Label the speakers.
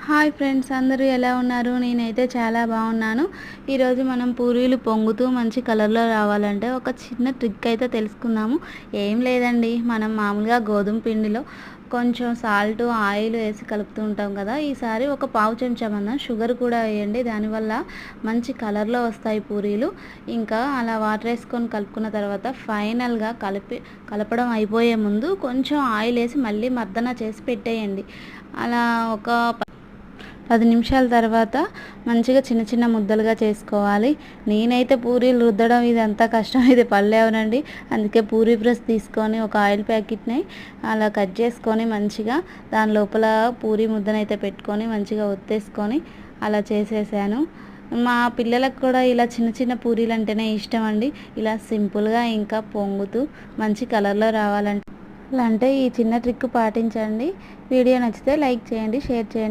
Speaker 1: Hi friends, అందరూ ఎలా ఉన్నారు? నేనైతే చాలా బాగున్నాను. ఈరోజు మనం పూరీలు పొంగుతూ మంచి కలర్లో రావాలంటే ఒక చిన్న ట్రిక్ అయితే తెలుసుకుందాము. ఏం లేదండి, మనం మామూలుగా గోధుమ పిండిలో కొంచెం సాల్ట్ ఆయిల్ వేసి కలుపుతూ ఉంటాం కదా. ఈసారి ఒక పావు చెంచా మందం షుగర్ కూడా వేయండి. దానివల్ల మంచి కలర్లో వస్తాయి పూరీలు. ఇంకా అలా వాటర్ వేసుకొని కలుపుకున్న తర్వాత ఫైనల్గా కలపడం అయిపోయే ముందు కొంచెం ఆయిల్ వేసి మళ్ళీ మర్దన చేసి పెట్టేయండి. అలా ఒక 10 నిమిషాల తర్వాత మంచిగా చిన్న చిన్న ముద్దలుగా చేసుకోవాలి. నేనైతే పూరీలు రుద్దడం ఇదంతా కష్టం ఇది పడలేవనండి. అందుకే పూరీ ప్రెస్ తీసుకొని ఒక ఆయిల్ ప్యాకెట్ని అలా కట్ చేసుకొని మంచిగా దాని లోపల పూరీ ముద్దనైతే పెట్టుకొని మంచిగా ఒత్తేసుకొని అలా చేసేసాను. మా పిల్లలకు కూడా ఇలా చిన్న చిన్న పూరీలు అంటేనే ఇష్టం అండి. ఇలా సింపుల్గా ఇంకా పొంగుతూ మంచి కలర్లో రావాలంటే ఈ చిన్న ట్రిక్ పాటించండి. వీడియో నచ్చితే లైక్ చేయండి, షేర్ చేయండి.